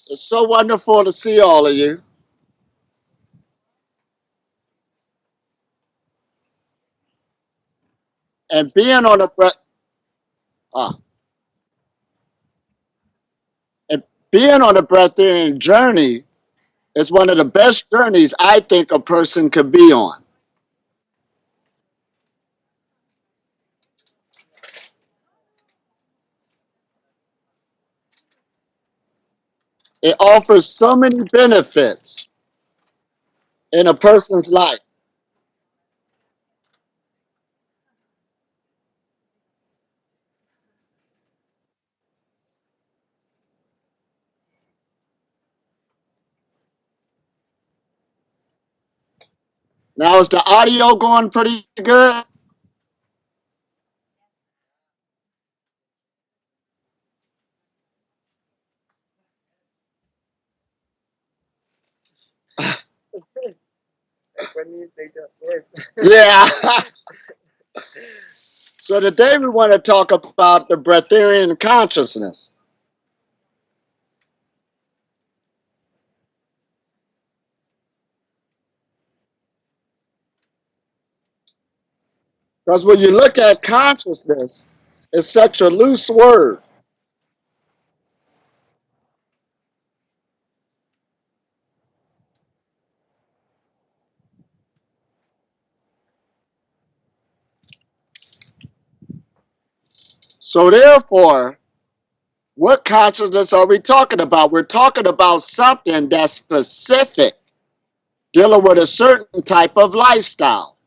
It's so wonderful to see all of you. And being on a uh, and being on a breatharian journey is one of the best journeys I think a person could be on. It offers so many benefits in a person's life. Now, is the audio going pretty good? Yeah. So today we want to talk about the breatharian consciousness. Because when you look at consciousness, it's such a loose word. So therefore, what consciousness are we talking about? We're talking about something that's specific, dealing with a certain type of lifestyle.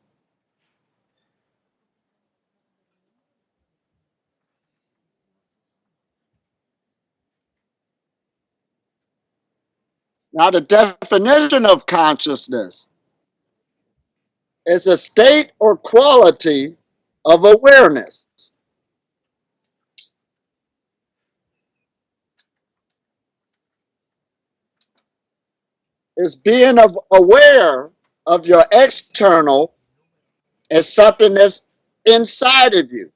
Now, the definition of consciousness is a state or quality of awareness. It's being aware of your external as something that's inside of you.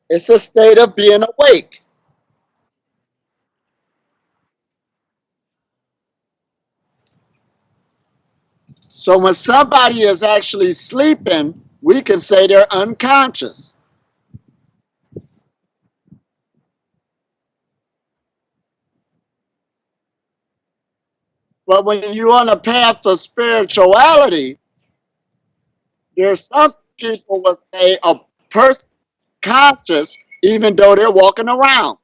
It's a state of being awake. So when somebody is actually sleeping, we can say they're unconscious. But when you're on a path of spirituality, there's some people will say a person conscious even though they're walking around.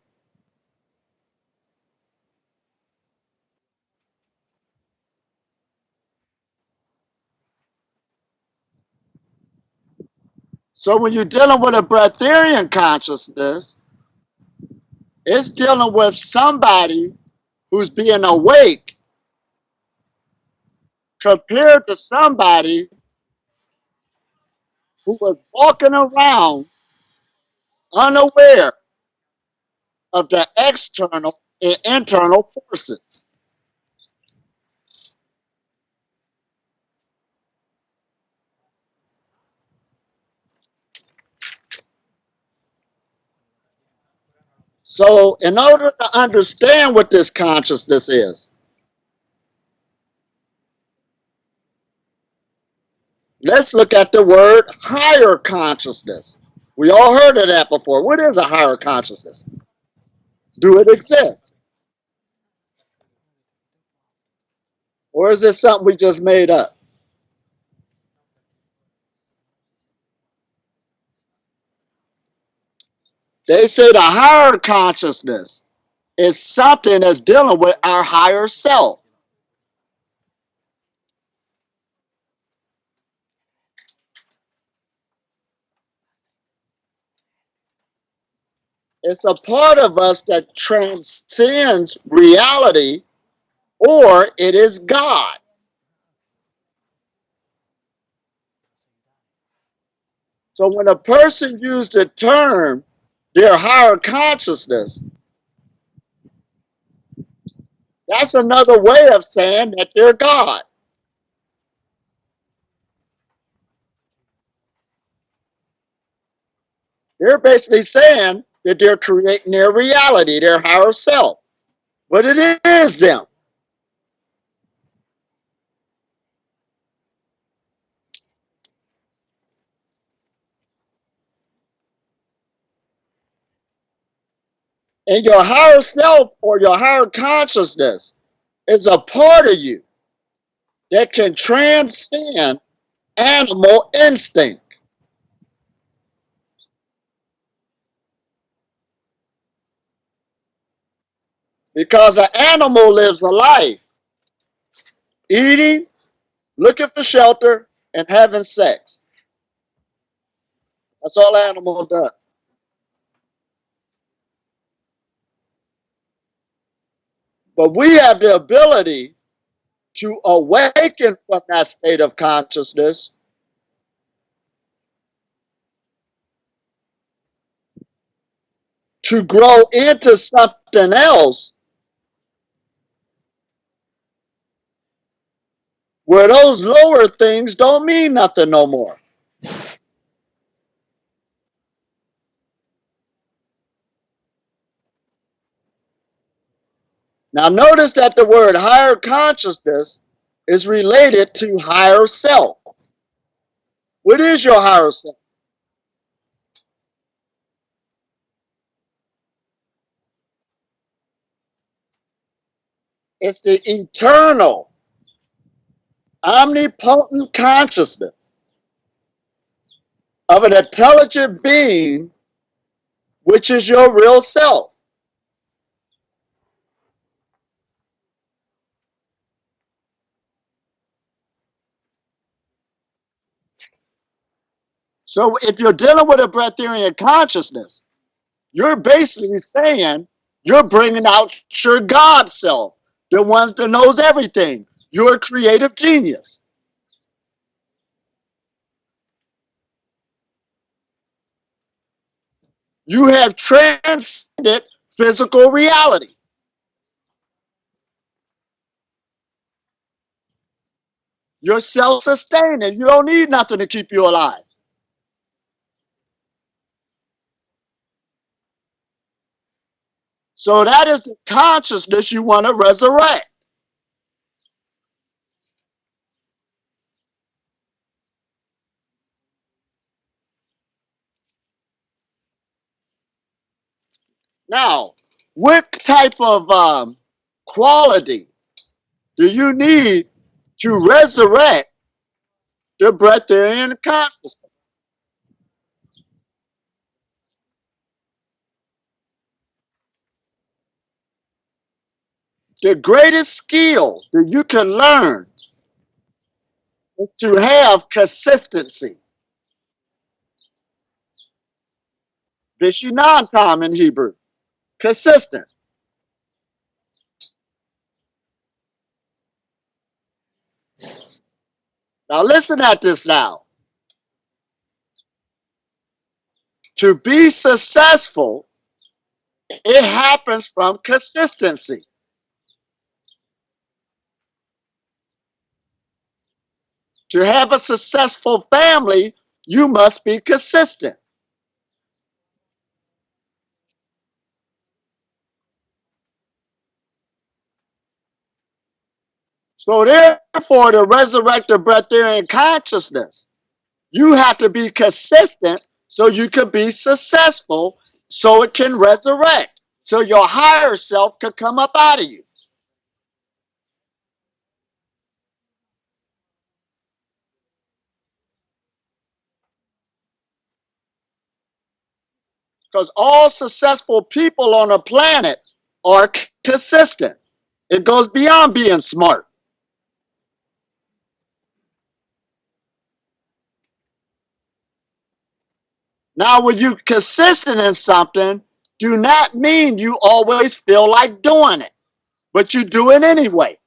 So when you're dealing with a breatharian consciousness, it's dealing with somebody who's being awake compared to somebody who was walking around unaware of the external and internal forces. So, in order to understand what this consciousness is, let's look at the word higher consciousness. We all heard of that before. What is a higher consciousness? Do it exist? Or is it something we just made up? They say the higher consciousness is something that's dealing with our higher self. It's a part of us that transcends reality, or it is God. So when a person used the term their higher consciousness, that's another way of saying that they're God. They're basically saying that they're creating their reality, their higher self. But it is them. And your higher self or your higher consciousness is a part of you that can transcend animal instinct. Because an animal lives a life eating, looking for shelter, and having sex. That's all an animal does. But we have the ability to awaken from that state of consciousness to grow into something else where those lower things don't mean nothing no more. Now, notice that the word higher consciousness is related to higher self. What is your higher self? It's the eternal, omnipotent consciousness of an intelligent being, which is your real self. So, if you're dealing with a Breatharian consciousness, you're basically saying you're bringing out your God self, the ones that knows everything. You're a creative genius. You have transcended physical reality. You're self-sustaining. You don't need nothing to keep you alive. So that is the consciousness you want to resurrect. Now, what type of quality do you need to resurrect the Breatharian consciousness? The greatest skill that you can learn is to have consistency. Vishinantam in Hebrew. Consistent. Now listen at this now. To be successful, it happens from consistency. To have a successful family, you must be consistent. So therefore, to resurrect the Breatharian consciousness, you have to be consistent so you can be successful, so it can resurrect, so your higher self can come up out of you. Because all successful people on the planet are consistent. It goes beyond being smart. Now, when you're consistent in something, do not mean you always feel like doing it, but you do it anyway.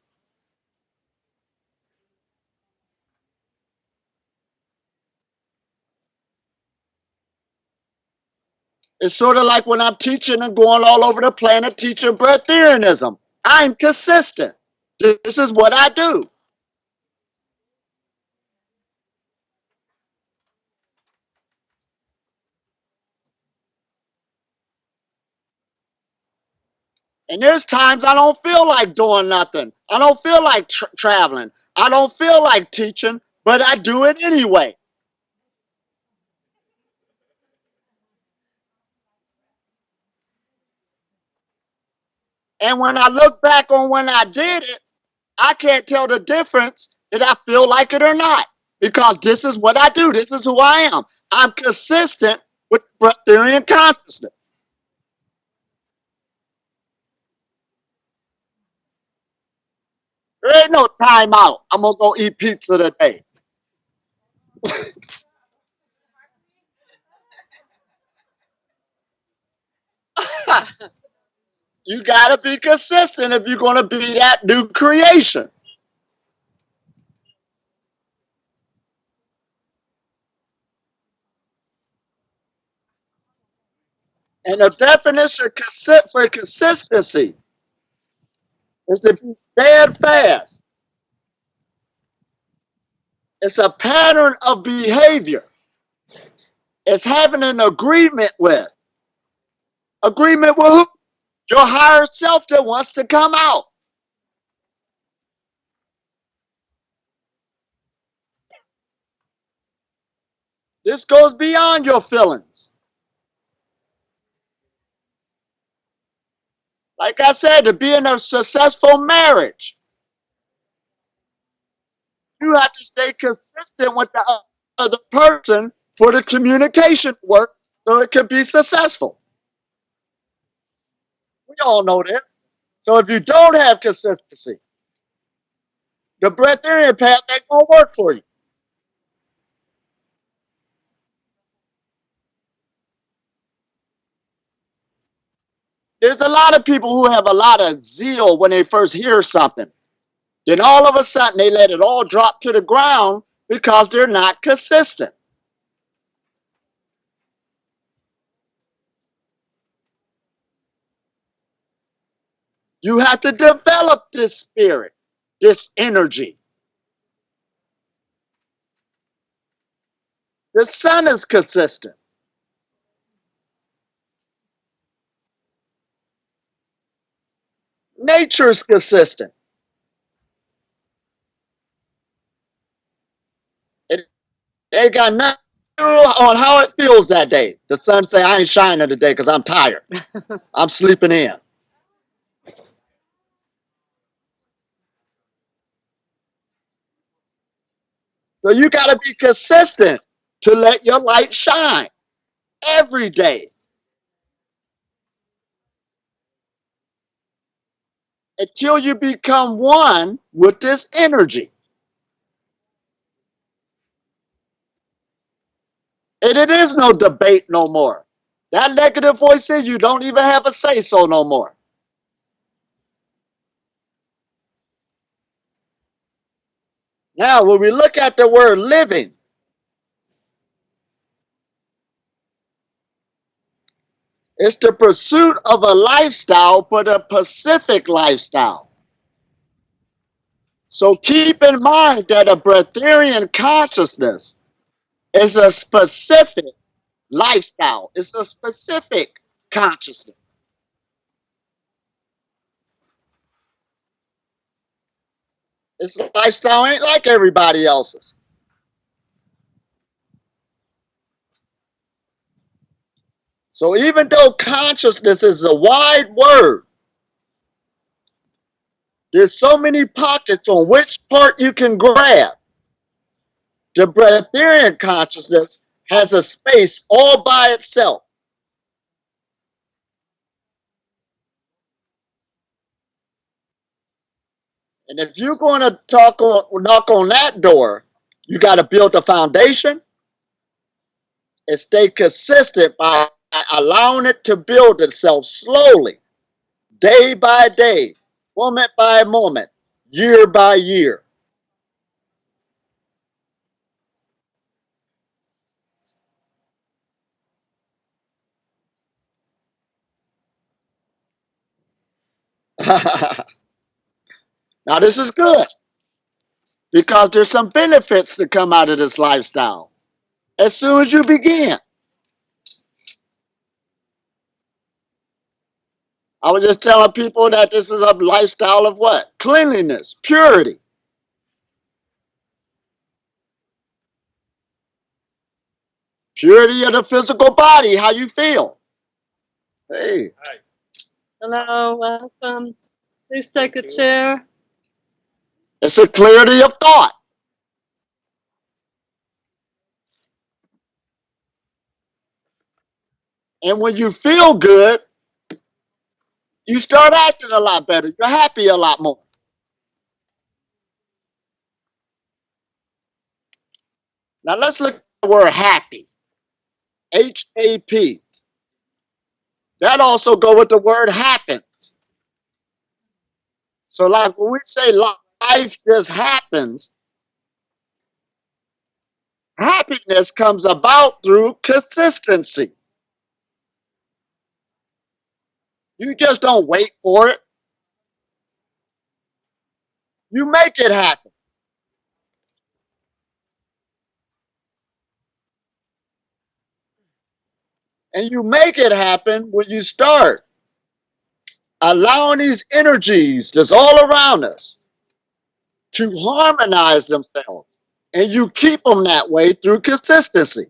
It's sort of like when I'm teaching and going all over the planet teaching Breatharianism. I'm consistent. This is what I do. And there's times I don't feel like doing nothing. I don't feel like traveling. I don't feel like teaching, but I do it anyway. And when I look back on when I did it, I can't tell the difference that I feel like it or not. Because this is what I do. This is who I am. I'm consistent with Breatharian consciousness. There ain't no time out. I'm going to go eat pizza today. You got to be consistent if you're going to be that new creation. And the definition for consistency is to be steadfast. It's a pattern of behavior. It's having an agreement with. Agreement with who? Your higher self that wants to come out. This goes beyond your feelings. Like I said, to be in a successful marriage, you have to stay consistent with the other person for the communication to work so it can be successful. We all know this. So if you don't have consistency, the breatharian path ain't going to work for you. There's a lot of people who have a lot of zeal when they first hear something. Then all of a sudden they let it all drop to the ground because they're not consistent. You have to develop this spirit, this energy. The sun is consistent. Nature is consistent. It ain't got nothing to do on how it feels that day. The sun say, I ain't shining today because I'm tired. I'm sleeping in. So you got to be consistent to let your light shine every day until you become one with this energy. And it is no debate no more. That negative voice says you don't even have a say so no more. Now, when we look at the word living, it's the pursuit of a lifestyle, but a specific lifestyle. So keep in mind that a breatharian consciousness is a specific lifestyle. It's a specific consciousness. This lifestyle ain't like everybody else's. So even though consciousness is a wide word, there's so many pockets on which part you can grab. The breatharian consciousness has a space all by itself. And if you're going to knock on that door, you got to build a foundation and stay consistent by allowing it to build itself slowly, day by day, moment by moment, year by year. Now, this is good because there's some benefits to come out of this lifestyle as soon as you begin. I was just telling people that this is a lifestyle of what? Cleanliness, purity. Purity of the physical body, how you feel. Hey. Hello, welcome. Please take a chair. It's a clarity of thought. And when you feel good, you start acting a lot better. You're happy a lot more. Now let's look at the word happy. HAP. That also go with the word happens. So like when we say life just happens, happiness comes about through consistency. You just don't wait for it. You make it happen. And you make it happen when you start allowing these energies that's all around us to harmonize themselves. And you keep them that way through consistency.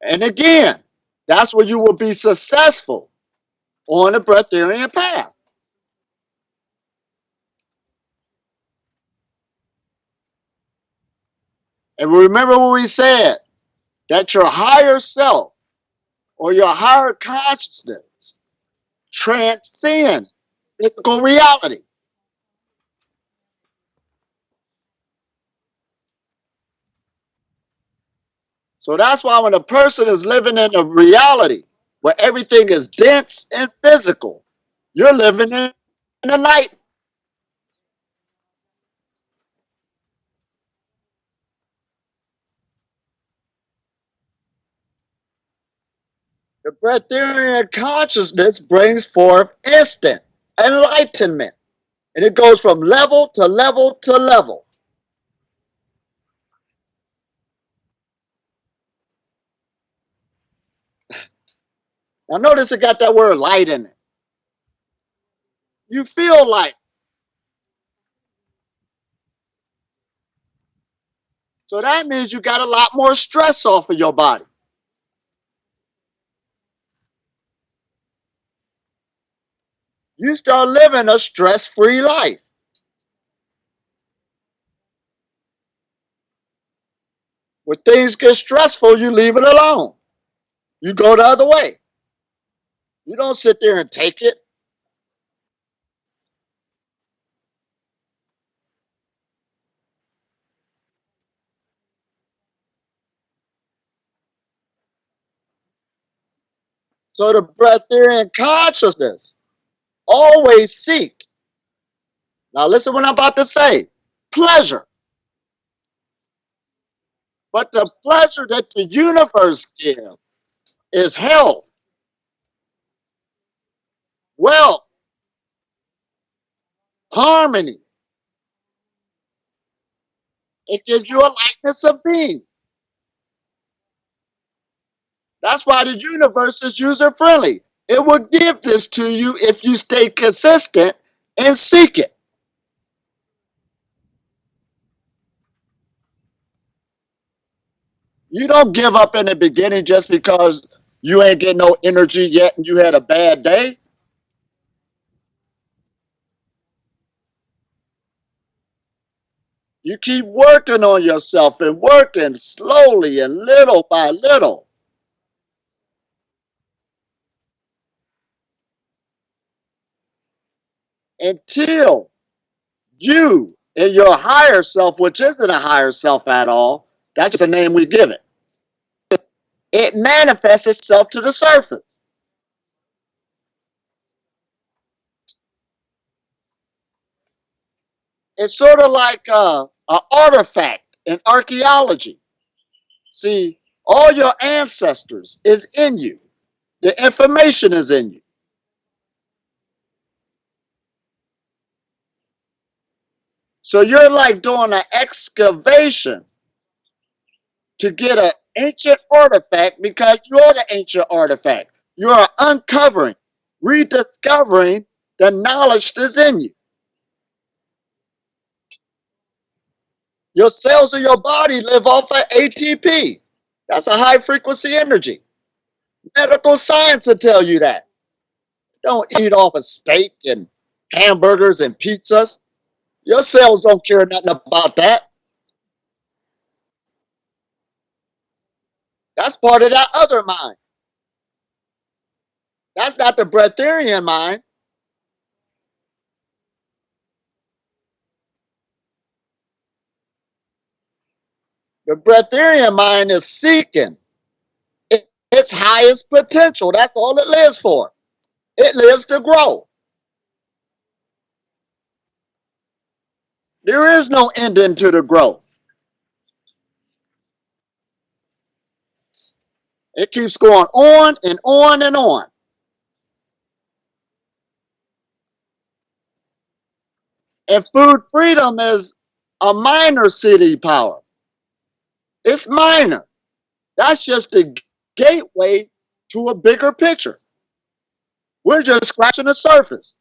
And again, that's where you will be successful on the Breatharian path. And remember what we said, that your higher self or your higher consciousness transcends physical reality. So that's why when a person is living in a reality where everything is dense and physical, you're living in the light. The Breatharian consciousness brings forth instant enlightenment. And it goes from level to level to level. Now notice it got that word light in it. You feel light. So that means you got a lot more stress off of your body. You start living a stress-free life. When things get stressful, you leave it alone. You go the other way. You don't sit there and take it. So the Breatharian consciousness always seek. Now listen what I'm about to say. Pleasure. But the pleasure that the universe gives is health, wealth, harmony. It gives you a lightness of being. That's why the universe is user friendly. It will give this to you if you stay consistent and seek it. You don't give up in the beginning just because you ain't getting no energy yet and you had a bad day. You keep working on yourself and working slowly and little by little until you and your higher self, which isn't a higher self at all, that's just a name we give it. It manifests itself to the surface. It's sort of like an artifact in archaeology. See, all your ancestors is in you. The information is in you. So you're like doing an excavation to get Ancient artifact because you're the ancient artifact. You are uncovering, rediscovering the knowledge that's in you. Your cells in your body live off of ATP. That's a high frequency energy. Medical science will tell you that. Don't eat off of steak and hamburgers and pizzas. Your cells don't care nothing about that. That's part of that other mind. That's not the Breatharian mind. The Breatharian mind is seeking its highest potential. That's all it lives for. It lives to grow. There is no ending to the growth. It keeps going on and on and on. And food freedom is a minor city power. It's minor. That's just the gateway to a bigger picture. We're just scratching the surface.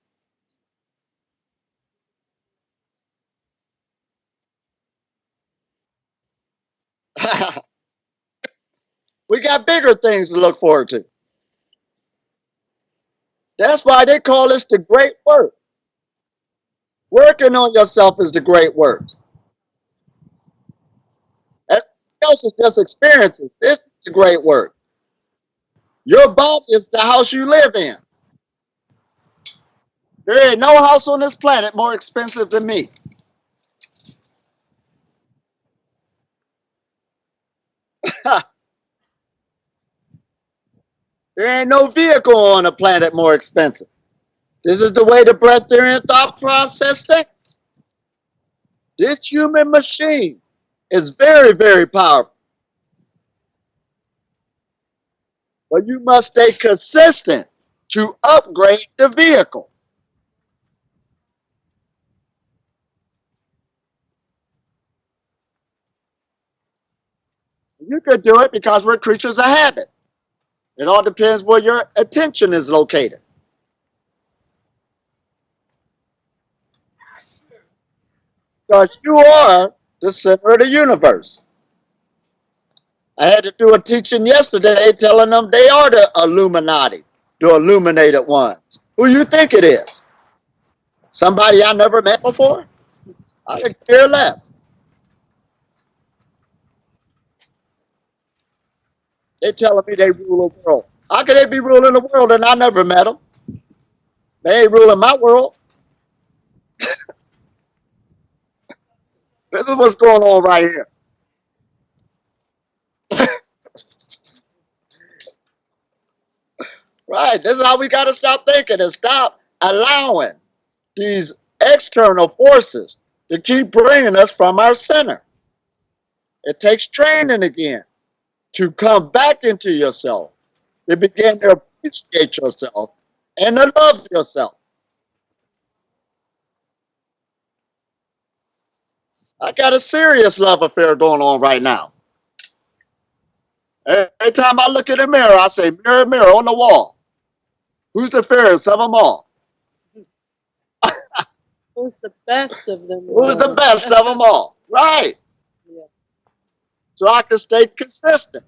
We got bigger things to look forward to. That's why they call this the great work. Working on yourself is the great work. Everything else is just experiences. This is the great work. Your body is the house you live in. There ain't no house on this planet more expensive than me. There ain't no vehicle on the planet more expensive. This is the way the Breatharian thought process thinks. This human machine is very, very powerful. But you must stay consistent to upgrade the vehicle. You could do it because we're creatures of habit. It all depends where your attention is located. Because you are the center of the universe. I had to do a teaching yesterday telling them they are the Illuminati, the illuminated ones. Who you think it is? Somebody I never met before? I could care less. They telling me they rule the world. How could they be ruling the world and I never met them? They ain't ruling my world. This is what's going on right here. Right. This is how we got to stop thinking and stop allowing these external forces to keep bringing us from our center. It takes training again to come back into yourself, to begin to appreciate yourself and to love yourself. I got a serious love affair going on right now. Every time I look in the mirror, I say, mirror, mirror on the wall. Who's the fairest of them all? Who's the best of them Who's the all? best of them all? Right. Yeah. So I can stay consistent.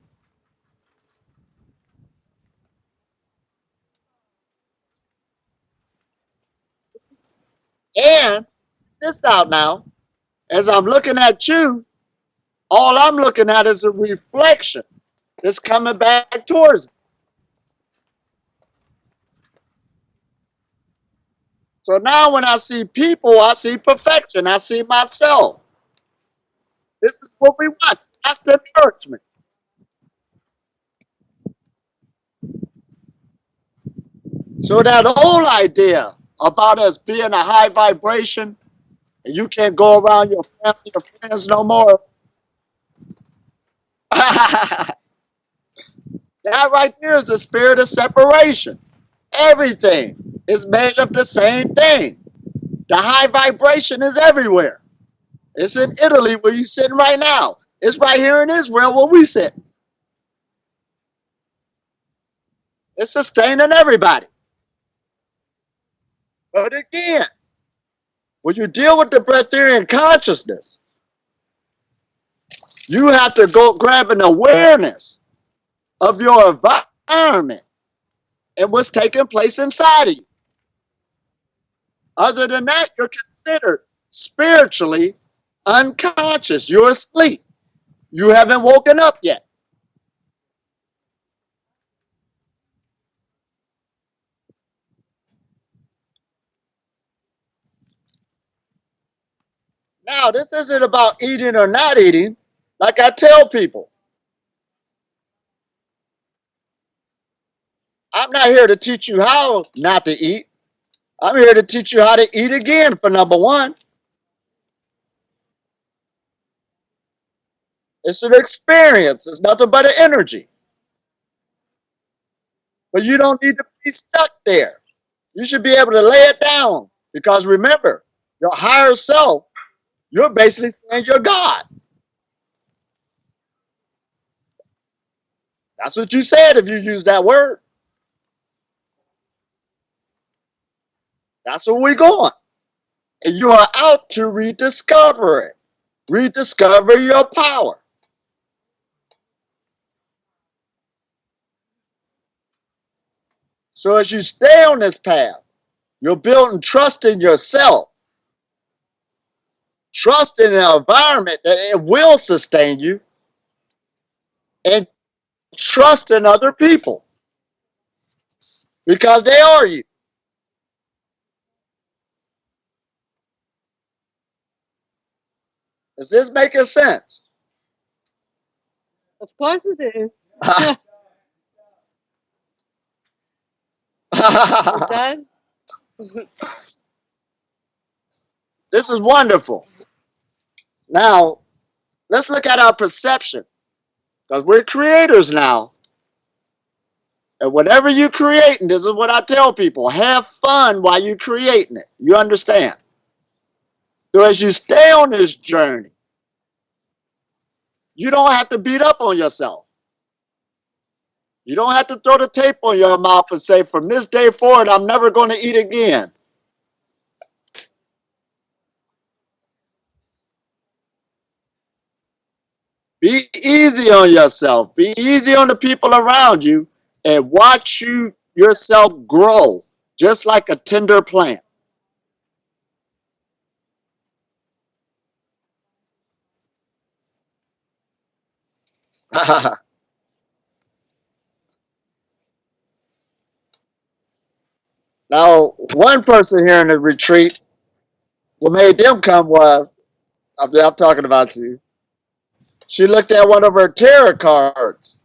And this out now, as I'm looking at you, all I'm looking at is a reflection that's coming back towards me. So now when I see people, I see perfection. I see myself. This is what we want. That's the nourishment. So that old idea about us being a high vibration and you can't go around your family or friends no more. That right there is the spirit of separation. Everything is made of the same thing. The high vibration is everywhere. It's in Italy where you're sitting right now. It's right here in Israel where we sit. It's sustaining everybody. But again, when you deal with the Breatharian consciousness, you have to go grab an awareness of your environment and what's taking place inside of you. Other than that, you're considered spiritually unconscious. You're asleep. You haven't woken up yet. Now, this isn't about eating or not eating. Like I tell people, I'm not here to teach you how not to eat. I'm here to teach you how to eat again, for number one. It's an experience. It's nothing but an energy. But you don't need to be stuck there. You should be able to lay it down. Because remember, your higher self, you're basically saying you're God. That's what you said if you use that word. That's where we're going. And you are out to rediscover it. Rediscover your power. So as you stay on this path, you're building trust in yourself, trust in the environment that it will sustain you, and trust in other people because they are you. Is this making sense? Of course it is. It does. This is wonderful. Now, let's look at our perception because we're creators now. And whatever you create, and this is what I tell people, have fun while you're creating it. You understand? So as you stay on this journey, you don't have to beat up on yourself. You don't have to throw the tape on your mouth and say, from this day forward, I'm never going to eat again. Be easy on yourself. Be easy on the people around you and watch yourself grow just like a tender plant. Now, one person here in the retreat, what made them come was, I'm talking about you. She looked at one of her tarot cards,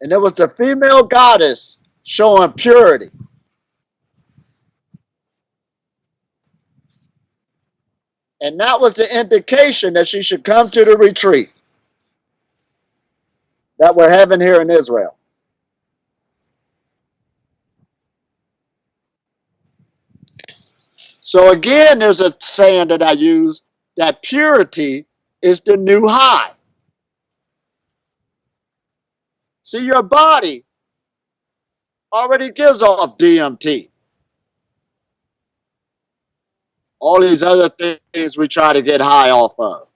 and it was the female goddess showing purity. And that was the indication that she should come to the retreat that we're having here in Israel. So again, there's a saying that I use that purity is the new high. See, your body already gives off DMT. All these other things we try to get high off of.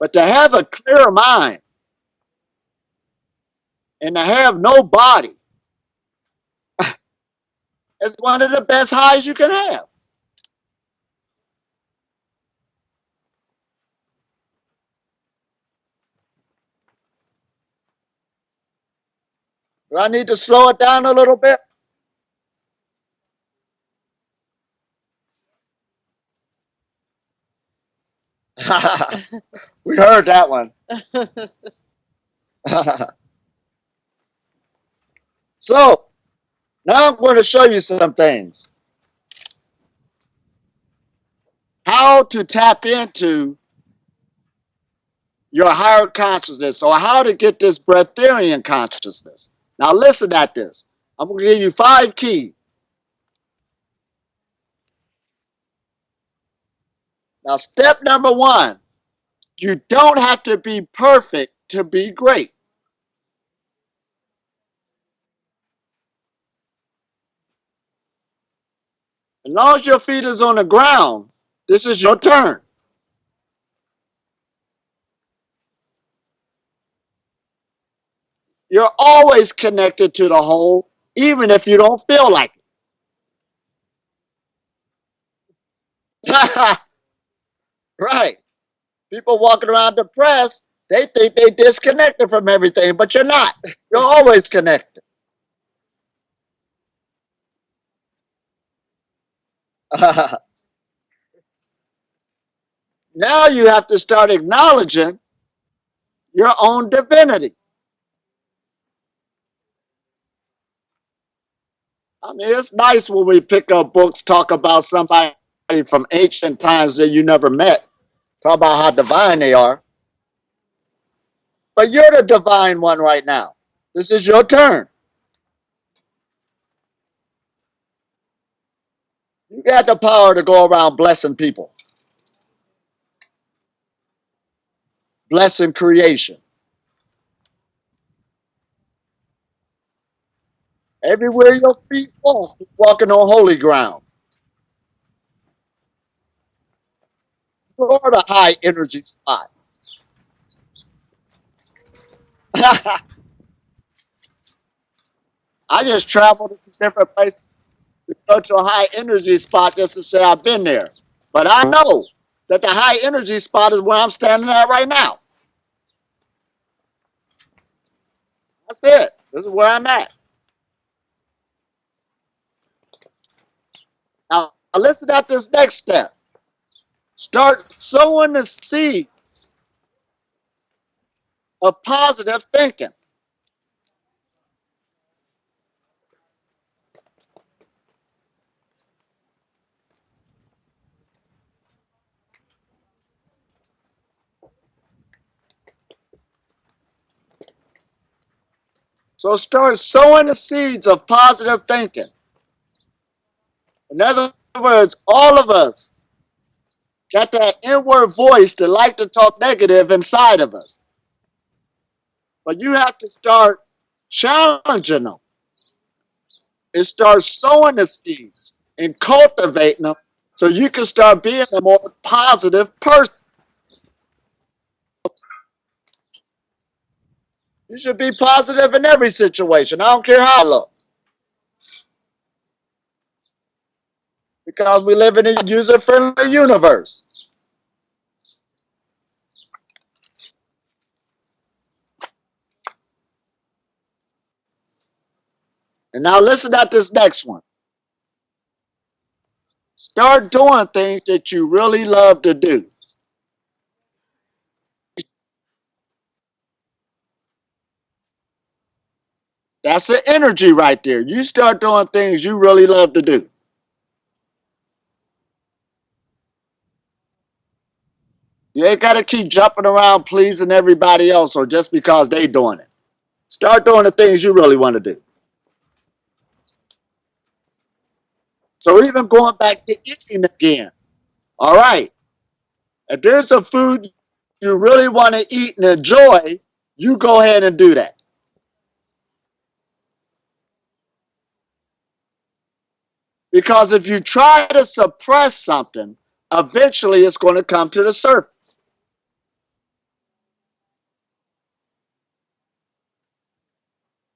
But to have a clear mind and to have no body is one of the best highs you can have. Do I need to slow it down a little bit? We heard that one. So, now I'm going to show you some things. How to tap into your higher consciousness or how to get this breatharian consciousness. Now listen at this. I'm going to give you 5 keys. Now step number 1, you don't have to be perfect to be great. As long as your feet is on the ground, this is your turn. You're always connected to the whole, even if you don't feel like it. Right. People walking around depressed, they think they disconnected from everything, but you're not. You're always connected. Now you have to start acknowledging your own divinity. I mean, it's nice when we pick up books, talk about somebody from ancient times that you never met, talk about how divine they are. But you're the divine one right now. This is your turn. You got the power to go around blessing people, blessing creation. Everywhere your feet walk, you're walking on holy ground. You're the high energy spot. I just traveled to different places to go to a high energy spot just to say I've been there. But I know that the high energy spot is where I'm standing at right now. That's it. This is where I'm at. Now, listen at this next step. Start sowing the seed of positive thinking. So start sowing the seeds of positive thinking. In other words, all of us got that inward voice that like to talk negative inside of us. But you have to start challenging them and start sowing the seeds and cultivating them so you can start being a more positive person. You should be positive in every situation. I don't care how I look. Because we live in a user-friendly universe. And now listen at this next one. Start doing things that you really love to do. That's the energy right there. You start doing things you really love to do. You ain't got to keep jumping around pleasing everybody else or just because they doing it. Start doing the things you really want to do. So even going back to eating again. All right. If there's a food you really want to eat and enjoy, you go ahead and do that. Because if you try to suppress something, eventually it's going to come to the surface.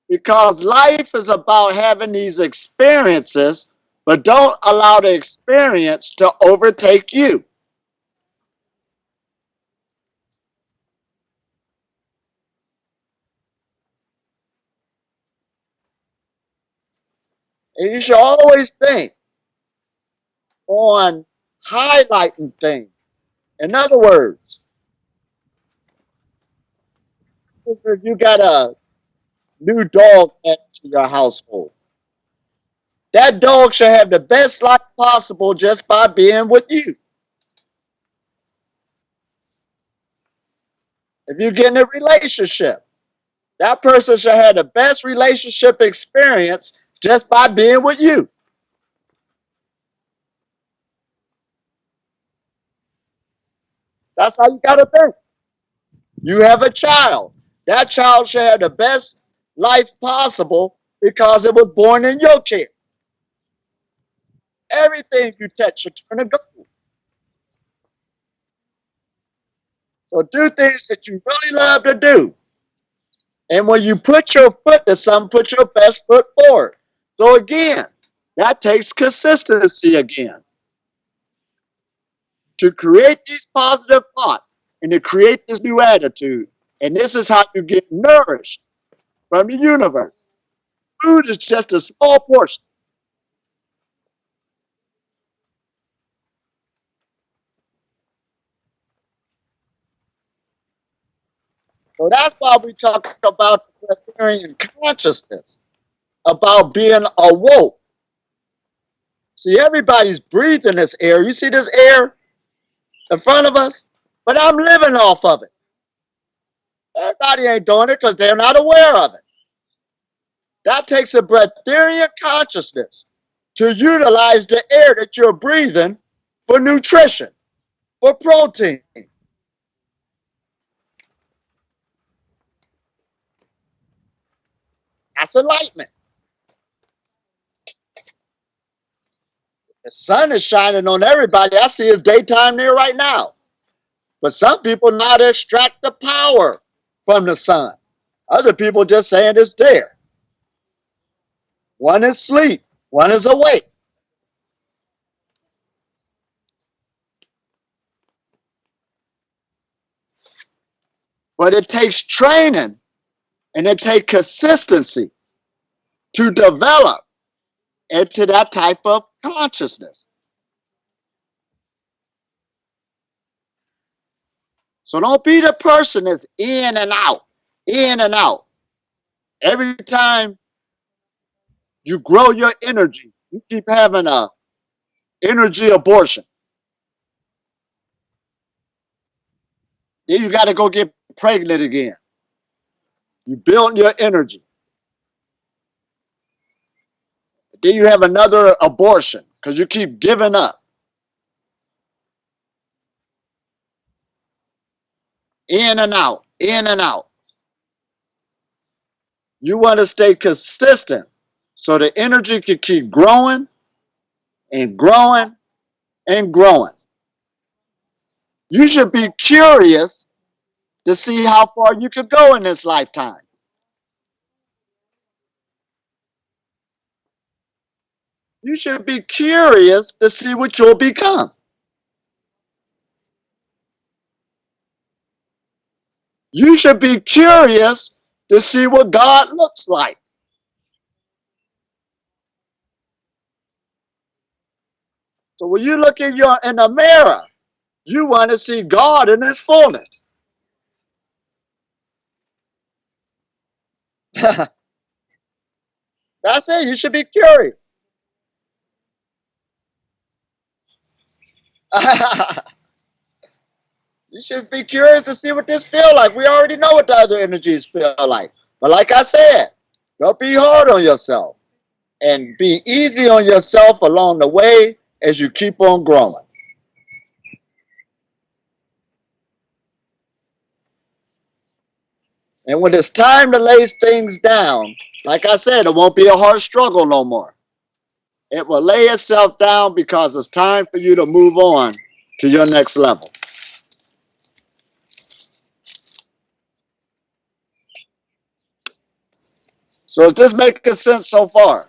Because life is about having these experiences, but don't allow the experience to overtake you. And you should always think on highlighting things. In other words, if you got a new dog added to your household, that dog should have the best life possible just by being with you. If you get in a relationship, that person should have the best relationship experience just by being with you. That's how you got to think. You have a child. That child should have the best life possible because it was born in your care. everything you touch should turn to gold. So do things that you really love to do. And when you put your foot to something, put your best foot forward. So again, that takes consistency again. To create these positive thoughts and to create this new attitude. And this is how you get nourished from the universe. Food is just a small portion. So that's why we talk about the Breatharian consciousness, about being awoke. See, everybody's breathing this air. You see this air in front of us? But I'm living off of it. Everybody ain't doing it because they're not aware of it. That takes a breatharian consciousness to utilize the air that you're breathing for nutrition, for protein. That's enlightenment. The sun is shining on everybody. I see it's daytime there right now. But some people know how to extract the power from the sun. Other people just saying it's there. One is asleep, one is awake. But it takes training and it takes consistency to develop into that type of consciousness. So don't be the person that's in and out, in and out. Every time you grow your energy, you keep having a energy abortion. Then you got to go get pregnant again. You build your energy. Then you have another abortion because you keep giving up. In and out, in and out. You want to stay consistent so the energy can keep growing and growing and growing. You should be curious to see how far you could go in this lifetime. You should be curious to see what you'll become. You should be curious to see what God looks like. So when you look in the mirror, you want to see God in his fullness. That's it. You should be curious. You should be curious to see what this feel like. We already know what the other energies feel like. But like I said, don't be hard on yourself and be easy on yourself along the way as you keep on growing. And when it's time to lay things down, like I said, it won't be a hard struggle no more. It will lay itself down because it's time for you to move on to your next level. So is this making sense so far?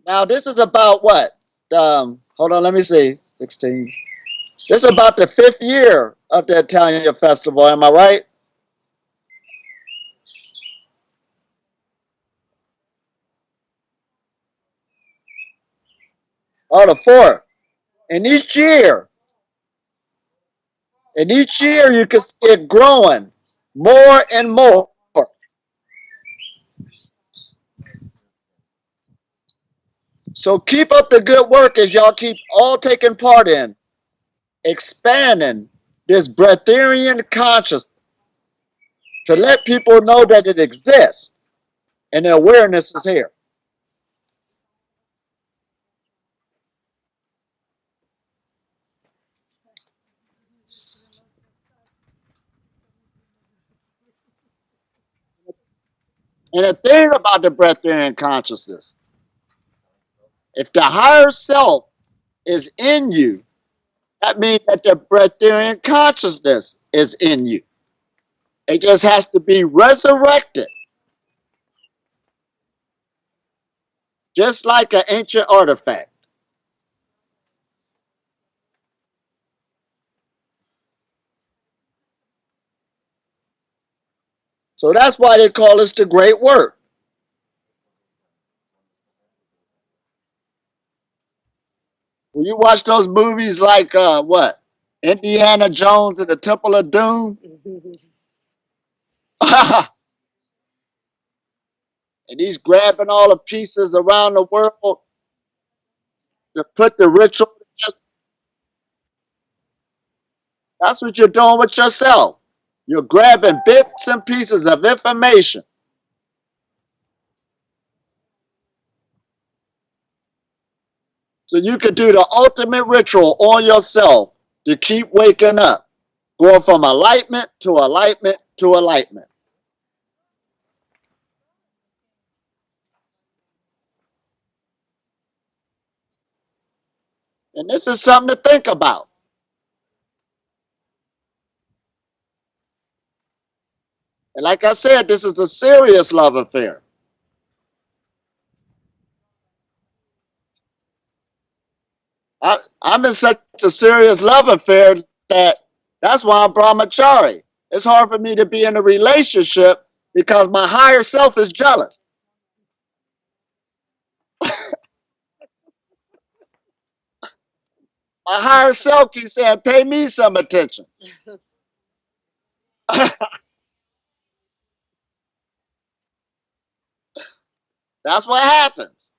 Now this is about what? Hold on, let me see. 16. This is about the 5th year of the Italian festival, am I right? Oh, the 4th. And each year you can see it growing more and more. So keep up the good work as y'all keep all taking part in expanding this breatharian consciousness to let people know that it exists and the awareness is here. And the thing about the breatharian consciousness, if the higher self is in you, that means that the breatharian consciousness is in you. It just has to be resurrected, just like an ancient artifact. So that's why they call this the great work. When you watch those movies like what? Indiana Jones and the Temple of Doom, and he's grabbing all the pieces around the world to put the ritual together. That's what you're doing with yourself. You're grabbing bits and pieces of information so you can do the ultimate ritual on yourself to keep waking up, going from enlightenment to enlightenment to enlightenment. And this is something to think about. And like I said, this is a serious love affair. I'm in such a serious love affair that that's why I'm brahmachari. It's hard for me to be in a relationship because my higher self is jealous. My higher self keeps saying, pay me some attention. That's what happens.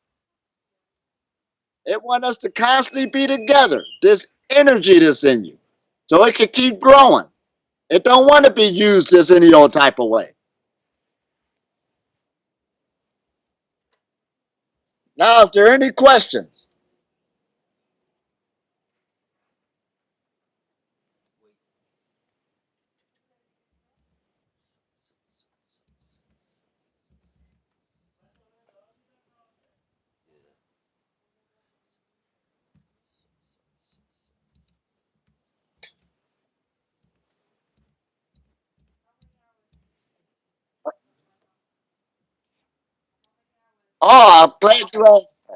It wants us to constantly be together, this energy that's in you, so it can keep growing. It don't want to be used as any old type of way. Now, if there are any questions, oh, I'm glad you asked.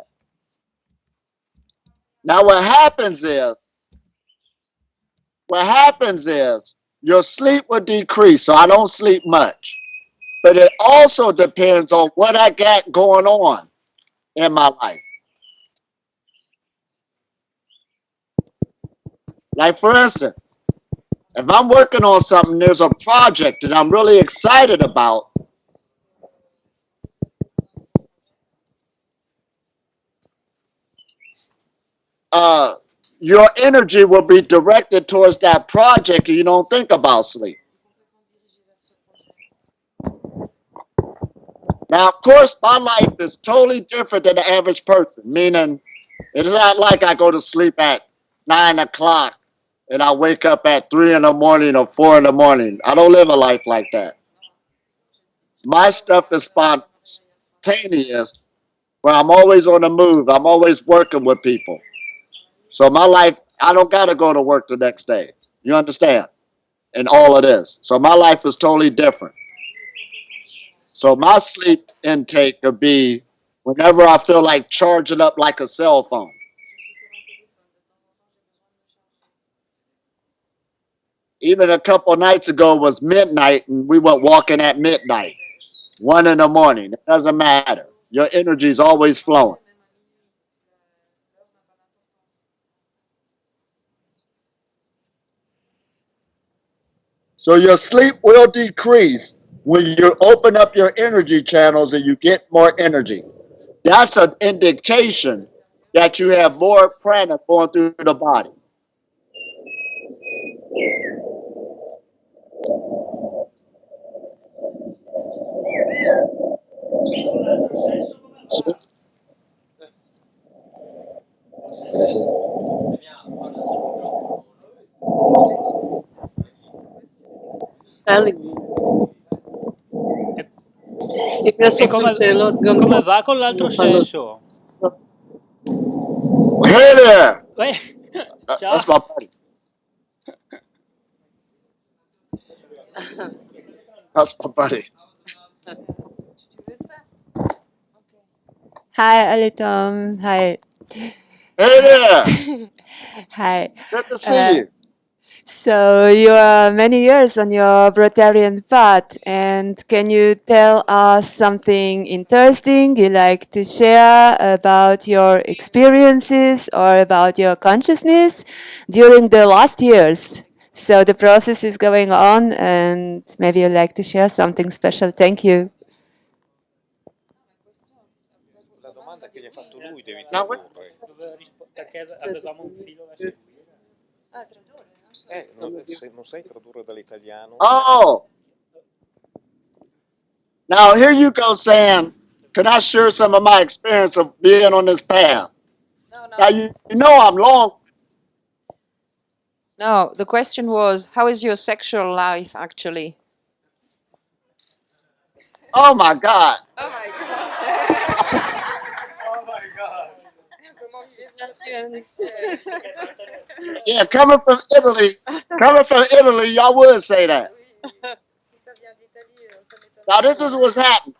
Now, what happens is your sleep will decrease. So I don't sleep much, but it also depends on what I got going on in my life. Like for instance, if I'm working on something, there's a project that I'm really excited about. Uh, your energy will be directed towards that project, and you don't think about sleep. Now, of course, my life is totally different than the average person, meaning it's not like I go to sleep at 9 o'clock and I wake up at 3 in the morning or 4 in the morning. I don't live a life like that. My stuff is spontaneous, where I'm always on the move. I'm always working with people. So my life, I don't got to go to work the next day. You understand? And all of this. So my life is totally different. So my sleep intake could be whenever I feel like charging up like a cell phone. Even a couple of nights ago was midnight and we went walking at midnight, 1 in the morning. It doesn't matter. Your energy is always flowing. So your sleep will decrease when you open up your energy channels and you get more energy. That's an indication that you have more prana going through the body. Telling you. presso E sul cielo, come va con l'altro fanno sesso? Hey there. Ciao. That's my buddy. That's my buddy. Hi, Elitom. Hi. Hey there. Hi. Good to see you. So you are many years on your Breatharian path, and can you tell us something interesting you like to share about your experiences or about your consciousness during the last years? So the process is going on, and maybe you'd like to share something special. Thank you. La domanda che gli ha fatto lui devi Now, tradurre. Perché avevamo un filo da seguire. Non sai tradurre dall'italiano? oh. Now, here you go saying, can I share some of my experience of being on this path? No. Now, you know I'm long. No, the question was, how is your sexual life actually? Oh, my God. Oh my god. Oh my god! Yeah, coming from Italy, y'all would say that. Now, this is what's happening.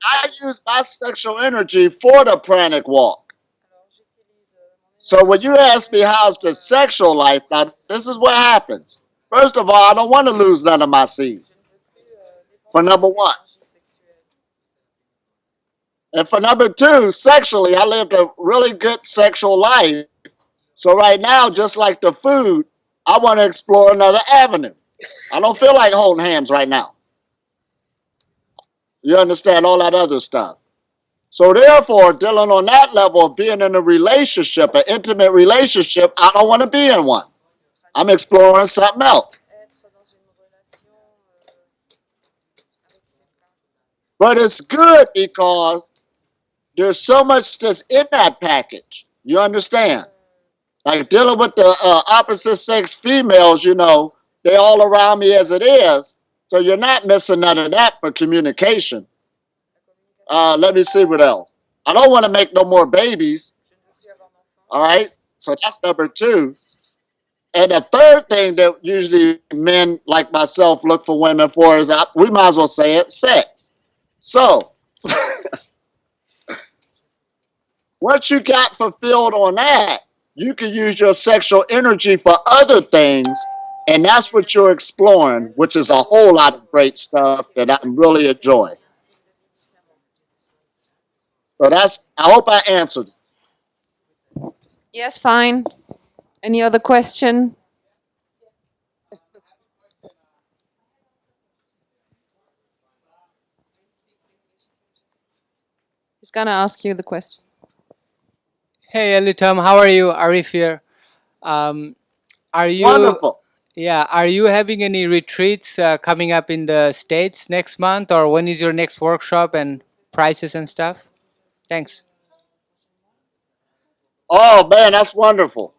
I use my sexual energy for the pranic walk. So when you ask me how's the sexual life, now this is what happens. First of all, I don't want to lose none of my seed. For number one. And for number two, sexually, I lived a really good sexual life. So right now, just like the food, I want to explore another avenue. I don't feel like holding hands right now. You understand all that other stuff. So therefore, dealing on that level of being in a relationship, an intimate relationship, I don't want to be in one. I'm exploring something else. But it's good because there's so much that's in that package. You understand? Like dealing with the opposite sex females, you know, they all around me as it is. So you're not missing none of that for communication. Let me see what else. I don't want to make no more babies. All right. So that's number two. And the third thing that usually men like myself look for women for is, we might as well say it, sex. So once you got fulfilled on that, you can use your sexual energy for other things. And that's what you're exploring, which is a whole lot of great stuff that I'm really enjoying. So I hope I answered it. Yes, fine. Any other question? He's gonna ask you the question. Hey Elitom, how are you? Arif here. Are you Wonderful. are you having any retreats coming up in the States next month, or when is your next workshop and prices and stuff? Thanks. Oh, man, that's wonderful.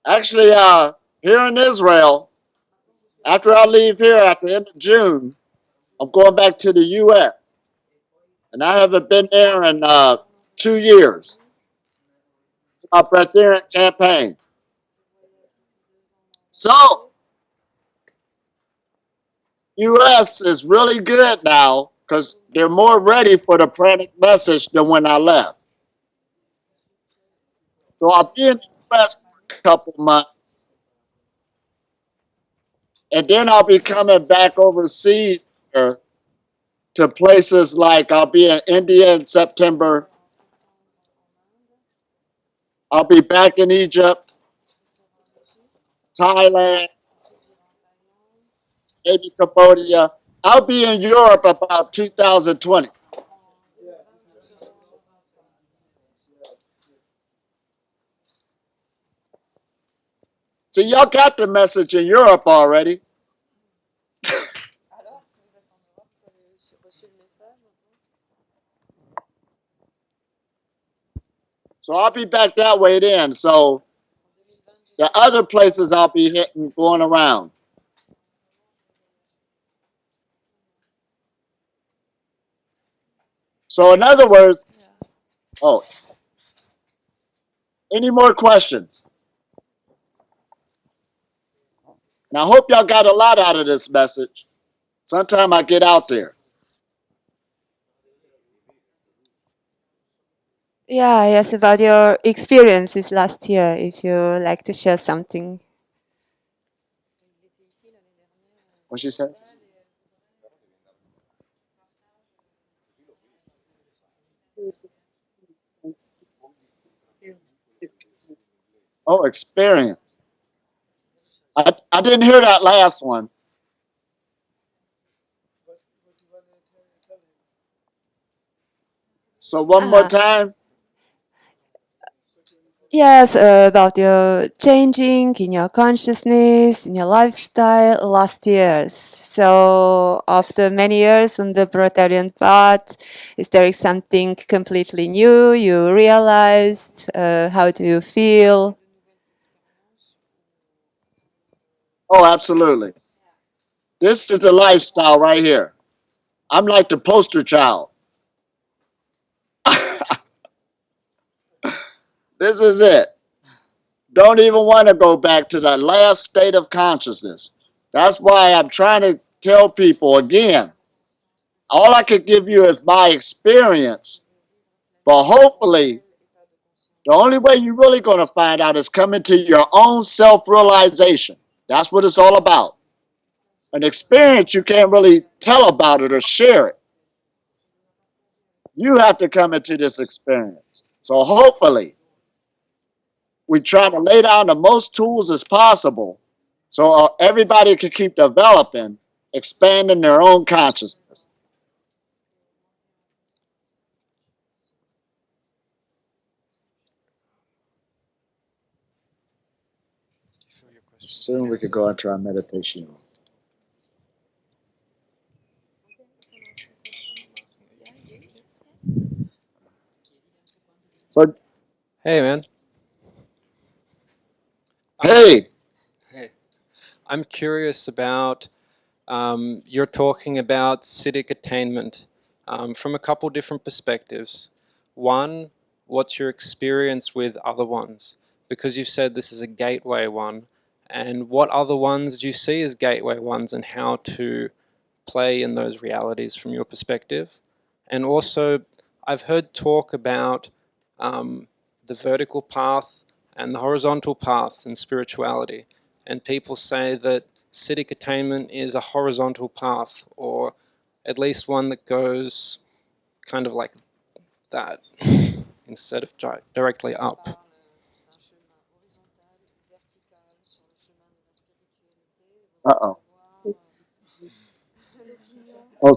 Actually, here in Israel, after I leave here at the end of June, I'm going back to the U.S. And I haven't been there in 2 years. My Breatharian campaign. So, U.S. is really good now because they're more ready for the Pranic message than when I left. So I'll be in the U.S. for a couple months. And then I'll be coming back overseas here to places like I'll be in India in September. I'll be back in Egypt, Thailand, maybe Cambodia. I'll be in Europe about 2020. See, y'all got the message in Europe already. So I'll be back that way then. So the other places I'll be hitting going around. So in other words, oh, any more questions? Now I hope y'all got a lot out of this message. Sometime I get out there. Yeah, yes, about your experiences last year, if you like to share something. What she said? Oh, experience. I didn't hear that last one. So one more time. Yes, about your changing in your consciousness, in your lifestyle last years. So after many years on the Breatharian path, is there something completely new you realized? How do you feel? Oh, absolutely. This is the lifestyle right here. I'm like the poster child. This is it. Don't even want to go back to that last state of consciousness. That's why I'm trying to tell people again, all I could give you is my experience, but hopefully the only way you're really going to find out is coming to your own self-realization. That's what it's all about. An experience, you can't really tell about it or share it. You have to come into this experience. So hopefully we try to lay down the most tools as possible so everybody can keep developing, expanding their own consciousness. Soon we could go into our meditation. So, Hey, man. hey, Hey. I'm curious about you're talking about Siddhic attainment from a couple different perspectives. One, what's your experience with other ones? Because you said this is a gateway one. And what other ones do you see as gateway ones and how to play in those realities from your perspective? And also, I've heard talk about the vertical path and the horizontal path in spirituality. And people say that Siddhic attainment is a horizontal path, or at least one that goes kind of like that instead of directly up. uh-oh. Oh,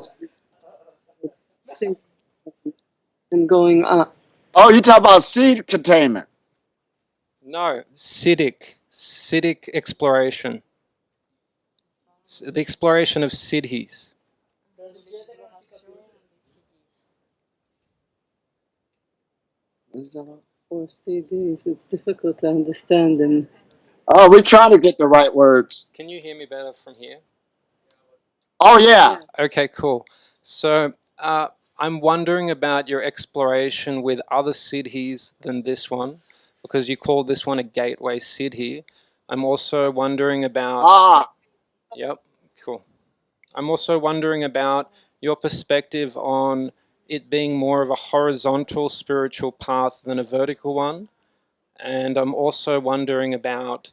And going up. oh, you talk about seed containment. No, Siddhic exploration. The exploration of siddhis. For CDs, it's difficult to understand them. Oh, we're trying to get the right words. Can you hear me better from here? Oh, yeah. Okay, cool. So I'm wondering about your exploration with other siddhis than this one, because you called this one a gateway siddhi. I'm also wondering about... Ah, Yep, cool. I'm also wondering about your perspective on it being more of a horizontal spiritual path than a vertical one. And I'm also wondering about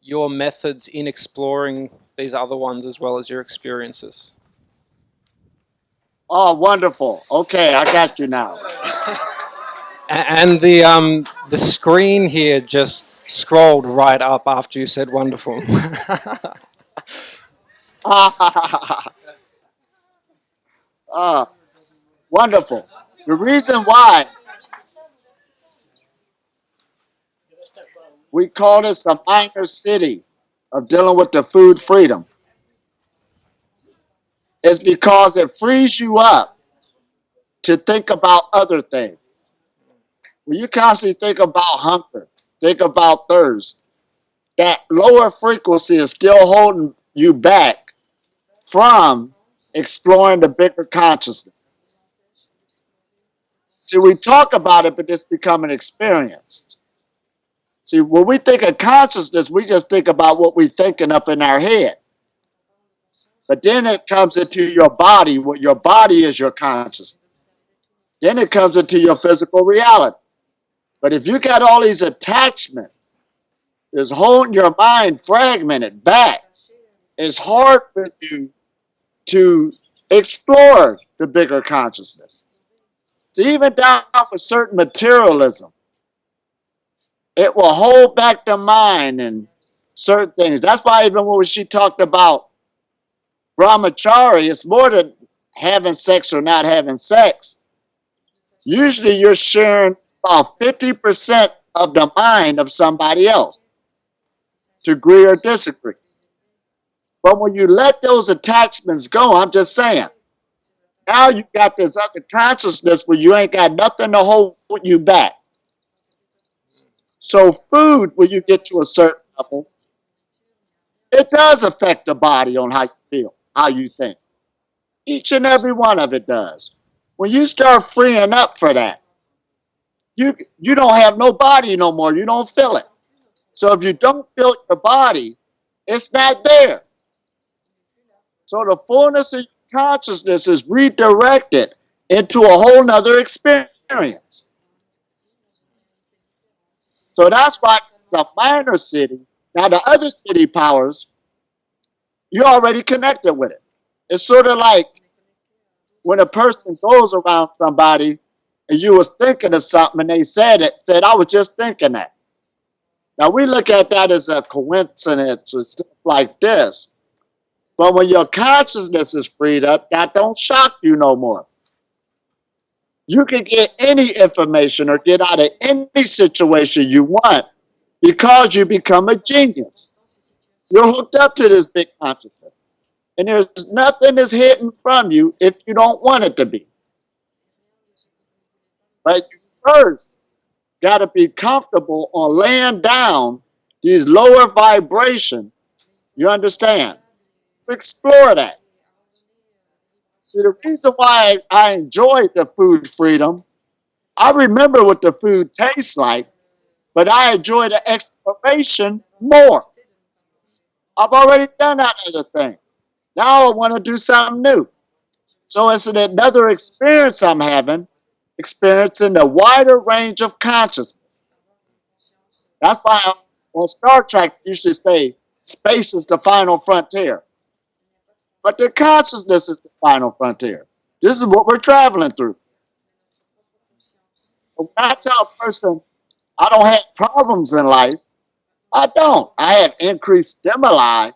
your methods in exploring these other ones as well as your experiences. oh, wonderful. Okay, I got you now. And the screen here just scrolled right up after you said wonderful. Wonderful. The reason why we call this a minor city of dealing with the food freedom is because it frees you up to think about other things. When you constantly think about hunger, Think about thirst. That lower frequency is still holding you back from exploring the bigger consciousness. See, we talk about it, but it's become an experience. See, when we think of consciousness, we just think about what we're thinking up in our head. But then it comes into your body, where your body is your consciousness. Then it comes into your physical reality. But if you got all these attachments, it's holding your mind fragmented back. It's hard for you to explore the bigger consciousness. So even down with certain materialism, it will hold back the mind and certain things. That's why even when she talked about brahmachari, it's more than having sex or not having sex. Usually you're sharing about 50% of the mind of somebody else, to agree or disagree. But when you let those attachments go, I'm just saying, now you got this other consciousness where you ain't got nothing to hold you back. So food, when you get to a certain level, it does affect the body on how you feel, how you think. Each and every one of it does. When you start freeing up for that, you don't have no body no more. You don't feel it. So if you don't feel your body, it's not there. So the fullness of your consciousness is redirected into a whole nother experience. So that's why it's a minor city. Now the other city powers, you're already connected with it. It's sort of like when a person goes around somebody and you was thinking of something and they said, I was just thinking that. Now we look at that as a coincidence or stuff like this. But when your consciousness is freed up, that don't shock you no more. You can get any information or get out of any situation you want because you become a genius. You're hooked up to this big consciousness. And there's nothing that's hidden from you if you don't want it to be. But you first got to be comfortable on laying down these lower vibrations. You understand? Explore that. See, the reason why I enjoyed the food freedom, I remember what the food tastes like, but I enjoy the exploration more. I've already done that other thing. Now I want to do something new. So it's another experience I'm having, experiencing the wider range of consciousness. That's why on Star Trek you should say space is the final frontier. But the consciousness is the final frontier. This is what we're traveling through. So when I tell a person I don't have problems in life, I don't. I have increased stimuli.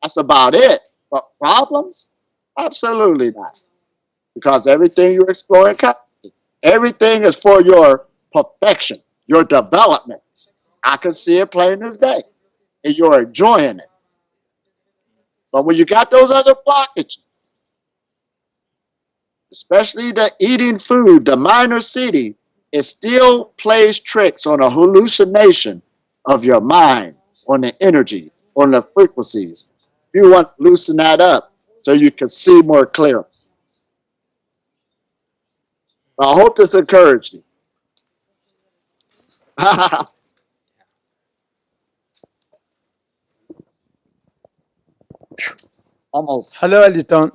That's about it. But problems? Absolutely not. Because everything you're exploring constantly. Everything is for your perfection, your development. I can see it plain as day. And you're enjoying it. But when you got those other blockages, especially the eating food, the minor city, it still plays tricks on a hallucination of your mind, on the energies, on the frequencies. You want to loosen that up so you can see more clearly. I hope this encouraged you. Almost. Hello, Elitom.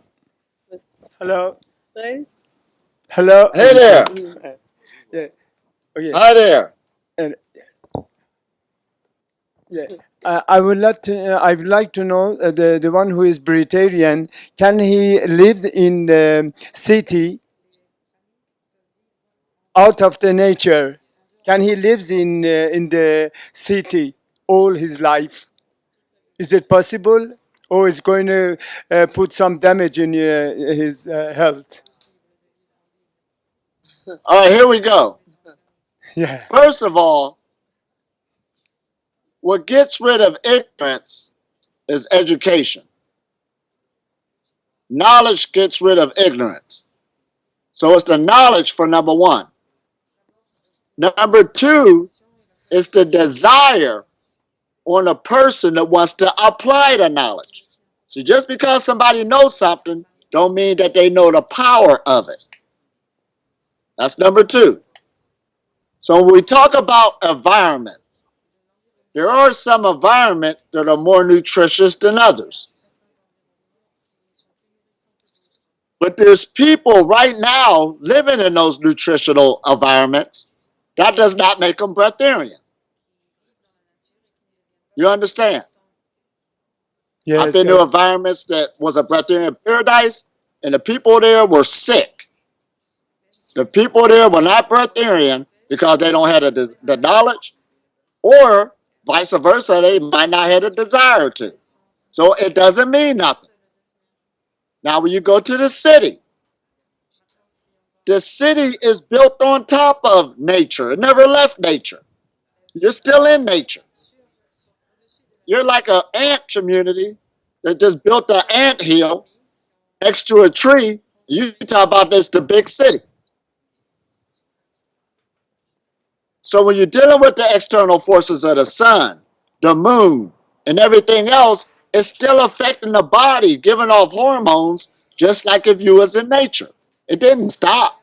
Hello. Space? Hello. Hey there. Yeah. Okay. Hi there. And yeah. I would like to know the one who is Breatharian. Can he live in the city out of the nature? Can he live in the city all his life? Is it possible, or is going to put some damage in his health? All right, here we go. Yeah. First of all, what gets rid of ignorance is education. Knowledge gets rid of ignorance. So it's the knowledge for number one. Number two It's the desire on a person that wants to apply the knowledge. So just because somebody knows something don't mean that they know the power of it. That's number two. So when we talk about environments, there are some environments that are more nutritious than others. But there's people right now living in those nutritional environments. That does not make them breatharian. You understand? I've Yes, been to environments that was a breatharian paradise, and the people there were sick. The people there were not breatharian because they don't have the knowledge, or vice versa, they might not have the desire to. So it doesn't mean nothing. Now, when you go to the city is built on top of nature. It never left nature. You're still in nature. You're like an ant community that just built an ant hill next to a tree. You talk about this, the big city. So when you're dealing with the external forces of the sun, the moon, and everything else, it's still affecting the body, giving off hormones, just like if you was in nature. It didn't stop.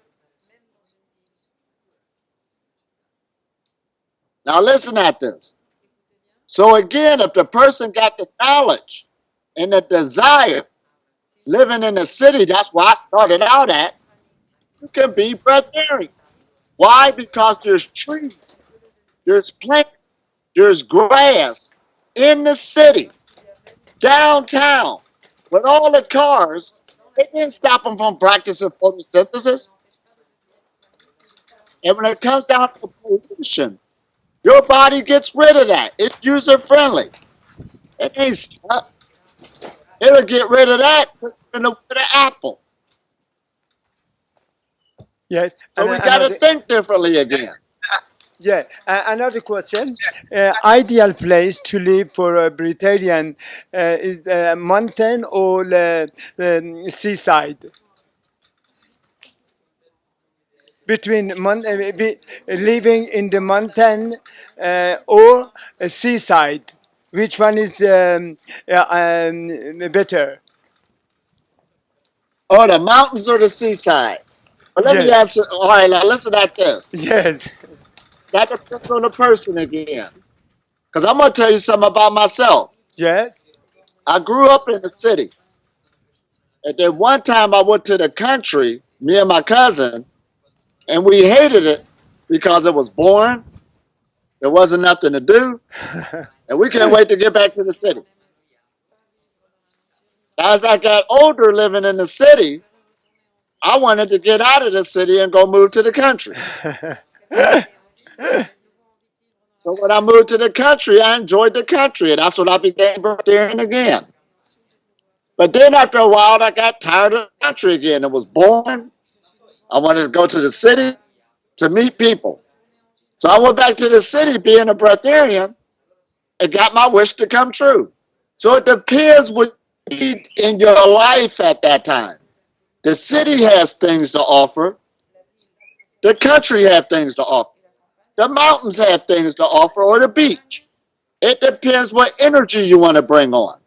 Now listen at this. So again, if the person got the knowledge and the desire, living in the city, that's where I started out at, you can be breatharian. Why? Because there's trees, there's plants, there's grass in the city, downtown, with all the cars. It didn't stop them from practicing photosynthesis. And when it comes down to pollution, your body gets rid of that. It's user friendly. It ain't stuck. It'll get rid of that in the with an apple. yes. So And we got to think differently again. yeah, another question. Ideal place to live for a Breatharian is the mountain or the seaside? Between living in the mountain or a seaside, which one is better? Oh, the mountains or the seaside? But let me Yes, answer. All right, now listen at this. yes, That depends on the person again. Because I'm going to tell you something about myself. yes. I grew up in the city. And then one time I went to the country, me and my cousin, and we hated it because it was boring. There wasn't nothing to do. And we couldn't wait to get back to the city. As I got older living in the city, I wanted to get out of the city and go move to the country. So when I moved to the country, I enjoyed the country. And that's when I became Breatharian again. But then after a while, I got tired of the country again. It was boring. I wanted to go to the city to meet people. So I went back to the city being a Breatharian and got my wish to come true. So it depends what you need in your life at that time. The city has things to offer. The country have things to offer. The mountains have things to offer, or the beach. It depends what energy you want to bring on.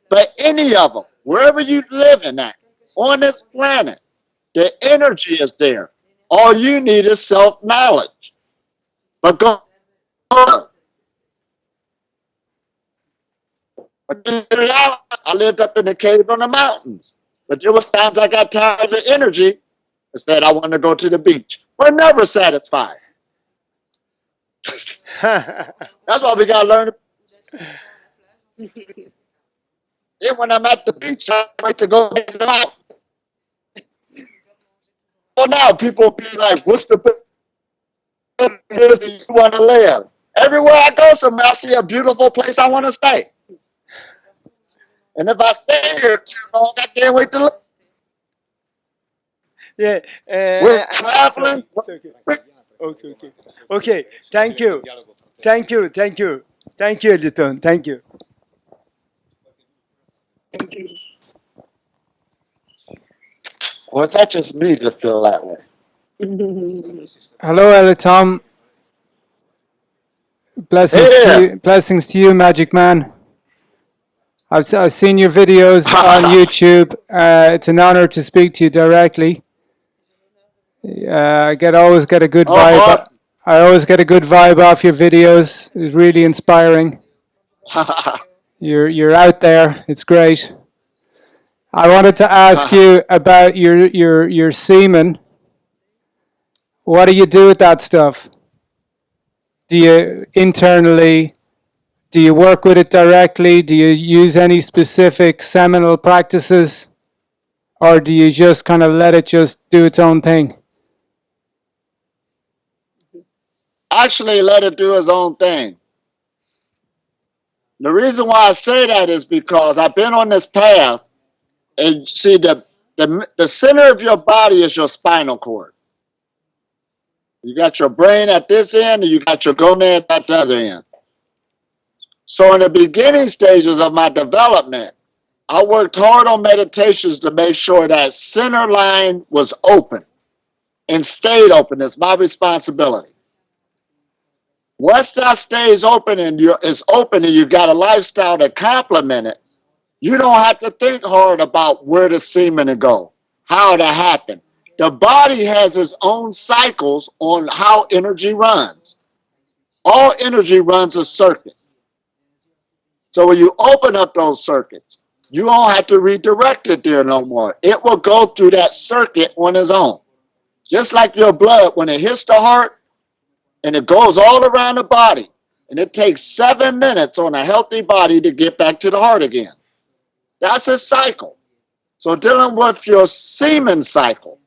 But any of them, wherever you live in that, on this planet, the energy is there. All you need is self-knowledge. But go I lived up in the cave on the mountains. But there was times I got tired of the energy and said I want to go to the beach. We're never satisfied. That's why we got to learn. Then when I'm at the beach, I like to go to the mountain. Well, now people be like, what's the place you want to live? Everywhere I go somewhere, I see a beautiful place I want to stay. And if I stay here too long, I can't wait to live. Yeah. We're traveling. Okay. Okay. Okay. Thank you. Thank you. Thank you. Thank you, Elitom. Thank you. Or is that just me to feel that way? Hello, Elitom. Here. Blessings to you, Magic Man. I've seen your videos on YouTube. It's an honor to speak to you directly. I always get a good vibe. Oh, I always get a good vibe off your videos. It's really inspiring. You're out there. It's great. I wanted to ask you about your semen. What do you do with that stuff? Do you internally? Do you work with it directly? Do you use any specific seminal practices? Or do you just kind of let it just do its own thing? actually, let it do its own thing. The reason why I say that is because I've been on this path, and see, the center of your body is your spinal cord. You got your brain at this end, and you got your gonad at the other end. So in the beginning stages of my development, I worked hard on meditations to make sure that center line was open and stayed open. It's my responsibility. Once that stays open and it's open and you got a lifestyle to complement it, you don't have to think hard about where the semen to go, how to happen. The body has its own cycles on how energy runs. All energy runs a circuit. So when you open up those circuits, you don't have to redirect it there no more. It will go through that circuit on its own. Just like your blood, when it hits the heart, and it goes all around the body, and it takes 7 minutes on a healthy body to get back to the heart again. That's a cycle. So dealing with your semen cycle,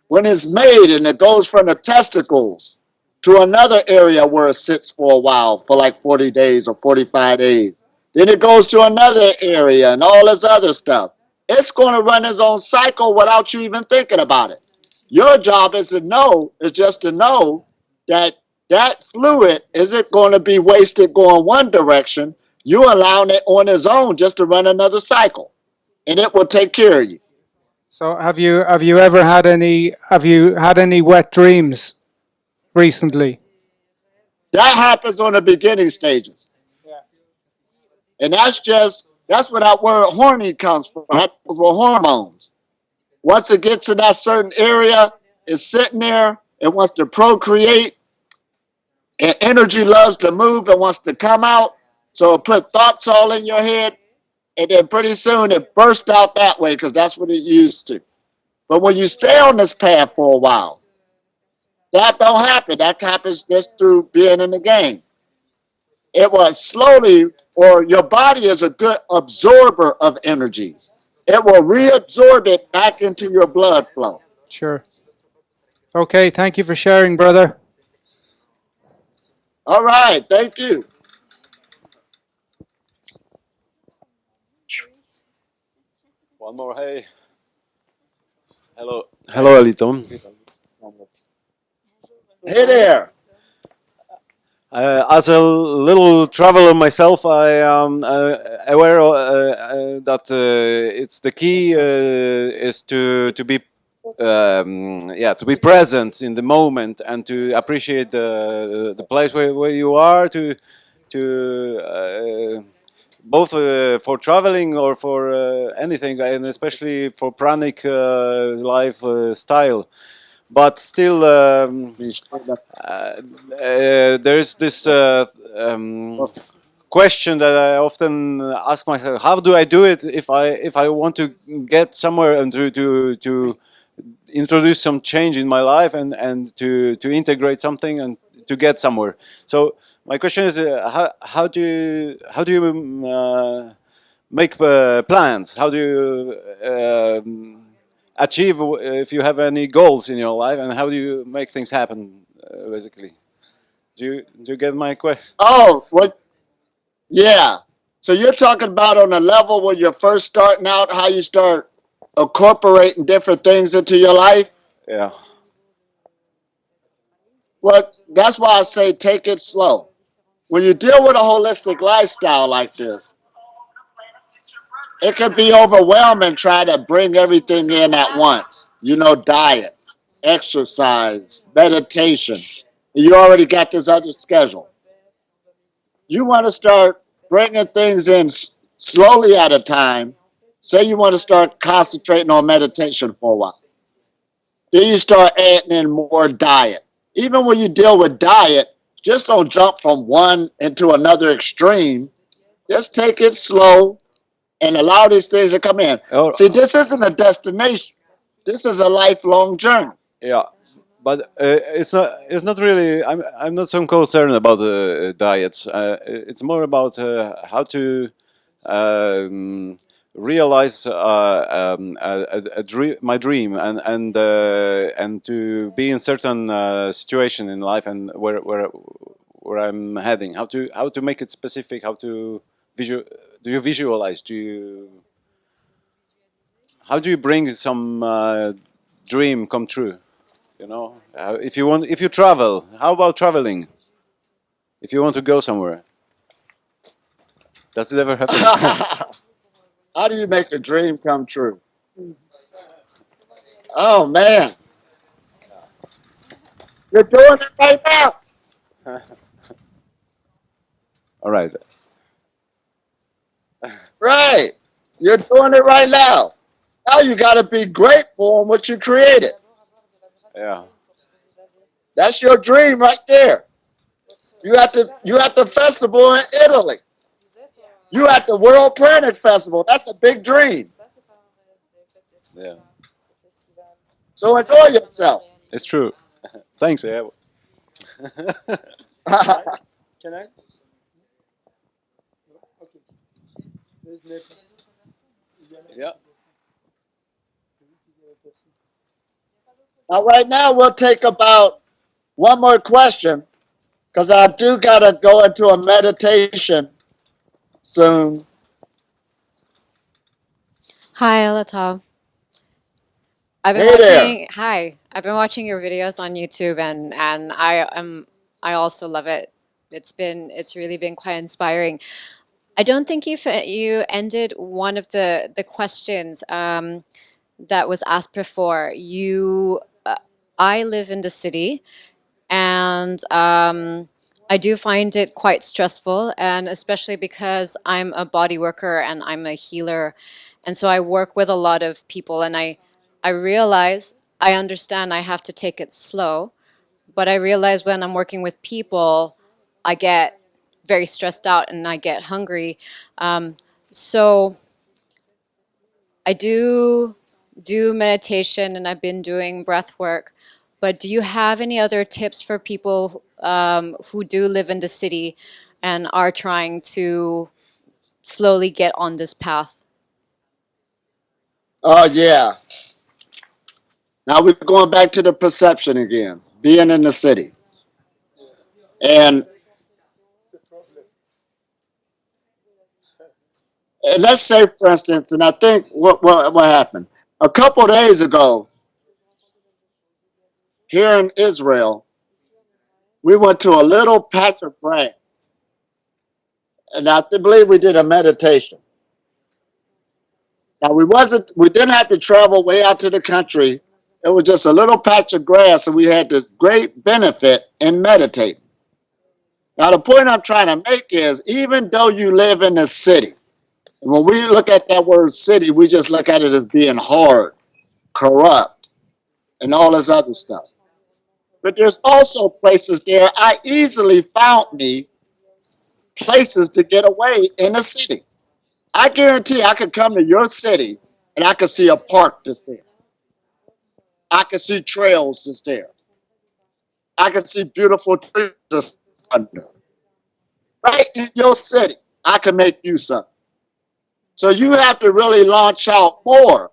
when it's made and it goes from the testicles to another area where it sits for a while, for like 40 days or 45 days, then it goes to another area and all this other stuff. It's going to run its own cycle without you even thinking about it. Your job is just to know that that fluid isn't going to be wasted going one direction. You're allowing it on its own just to run another cycle, and it will take care of you. So have you had any wet dreams recently? That happens on the beginning stages. And that's where that word horny comes from. That's where hormones. Once it gets to that certain area, it's sitting there, it wants to procreate, and energy loves to move and wants to come out. So it put thoughts all in your head, and then pretty soon it bursts out that way because that's what it used to. But when you stay on this path for a while, that don't happen. That happens just through being in the game. It was slowly, or your body is a good absorber of energies. It will reabsorb it back into your blood flow. Sure. Okay, thank you for sharing, brother. All right, thank you. One more, hey. Hello, Elitom. Hey there. As a little traveler myself, I am aware that it's the key is to be to be present in the moment and to appreciate the place where you are to both for traveling or for anything, and especially for Pranic lifestyle. But still, there's this question that I often ask myself: how do I do it if I want to get somewhere and to introduce some change in my life and to integrate something and to get somewhere? So my question is, how do you make plans? How do you achieve if you have any goals in your life, and how do you make things happen? Basically, do you get my question? Oh, what? Yeah. So you're talking about on a level when you're first starting out, how you start incorporating different things into your life? Yeah. Well, that's why I say take it slow. When you deal with a holistic lifestyle like this, it can be overwhelming trying to bring everything in at once. Diet, exercise, meditation. You already got this other schedule. you want to start bringing things in slowly at a time. Say you want to start concentrating on meditation for a while. Then you start adding in more diet. Even when you deal with diet, just don't jump from one into another extreme. Just take it slow and allow these things to come in. Or See, this isn't a destination. This is a lifelong journey. yeah, but it's not really. I'm not so concerned about the diets. It's more about how to realize my dream, and to be in certain situation in life, and where I'm heading. How to make it specific. How to do you visualize? How do you bring some dream come true? You know, if you travel, how about traveling? If you want to go somewhere, does it ever happen? How do you make a dream come true? Oh man, you're doing it right now. All right. Right. You're doing it right now. Now you got to be grateful on what you created. Yeah. That's your dream right there. You at the festival in Italy. You at the World Pranic Festival. That's a big dream. Yeah. So enjoy yourself. It's true. Thanks. Yeah. Can I? Okay. There's Nepal. Yeah. Now, right now, we'll take about one more question because I do got to go into a meditation soon. Hi, Elitom. I've been Hey there. watching. Hi, I've been watching your videos on YouTube, and I also love it. It's really been quite inspiring. I don't think you ended one of the questions that was asked before. I live in the city, and I do find it quite stressful, and especially because I'm a body worker and I'm a healer, and so I work with a lot of people, and I realize I understand I have to take it slow, but I realize when I'm working with people, I get very stressed out and I get hungry. So I do meditation and I've been doing breath work. But do you have any other tips for people who do live in the city and are trying to slowly get on this path? Oh, yeah. Now we're going back to the perception again, being in the city. And, and let's say, for instance, and I think what happened? A couple of days ago, here in Israel, we went to a little patch of grass. And I believe we did a meditation. Now we didn't have to travel way out to the country. It was just a little patch of grass, and we had this great benefit in meditating. Now the point I'm trying to make is, even though you live in a city, and when we look at that word city, we just look at it as being hard, corrupt, and all this other stuff. But there's also places there. I easily found me places to get away in a city. I guarantee I could come to your city and I could see a park that's there. I could see trails that's there. I could see beautiful trees that's under. Right in your city, I can make use of it. So you have to really launch out more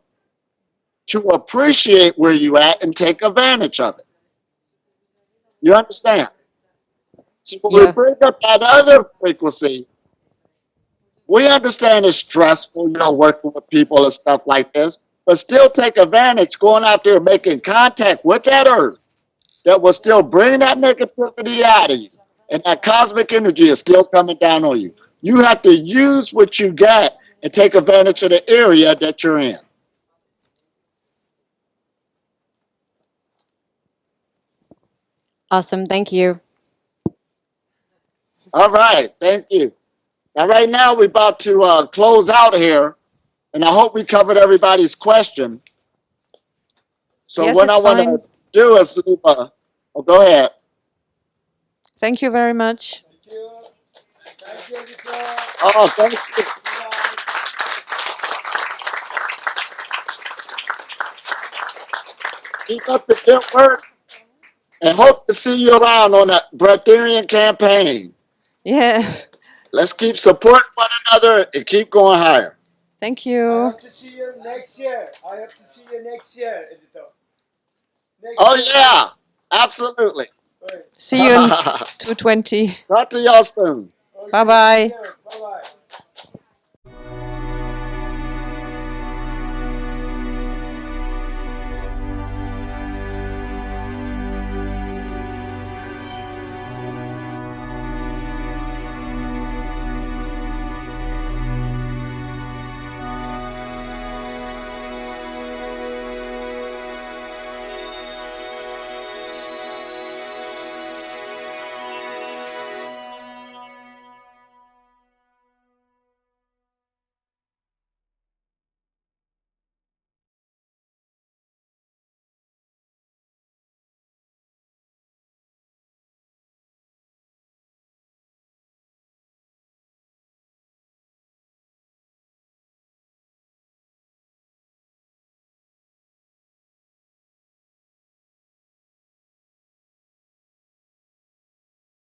to appreciate where you at and take advantage of it. You understand? So when we Yeah. bring up that other frequency, we understand it's stressful, working with people and stuff like this, but still take advantage, going out there, making contact with that earth that will still bring that negativity out of you. And that cosmic energy is still coming down on you. You have to use what you got and take advantage of the area that you're in. Awesome. Thank you. All right, thank you. Now, right now, we're about to close out here, and I hope we covered everybody's question. So Yes, what I it's want fine. to do is leave oh, go ahead. Thank you very much. Thank you. Thank you, Elitom. Oh, thank you. Keep up the good work, and hope to see you around on that Breatharian campaign. Yes. Let's keep supporting one another and keep going higher. Thank I you. hope to see you next year. I hope to see you next year, Elitom. Next Oh, year. yeah, absolutely. See you in 220. Talk to y'all soon. Okay, Bye bye. see you. Bye-bye.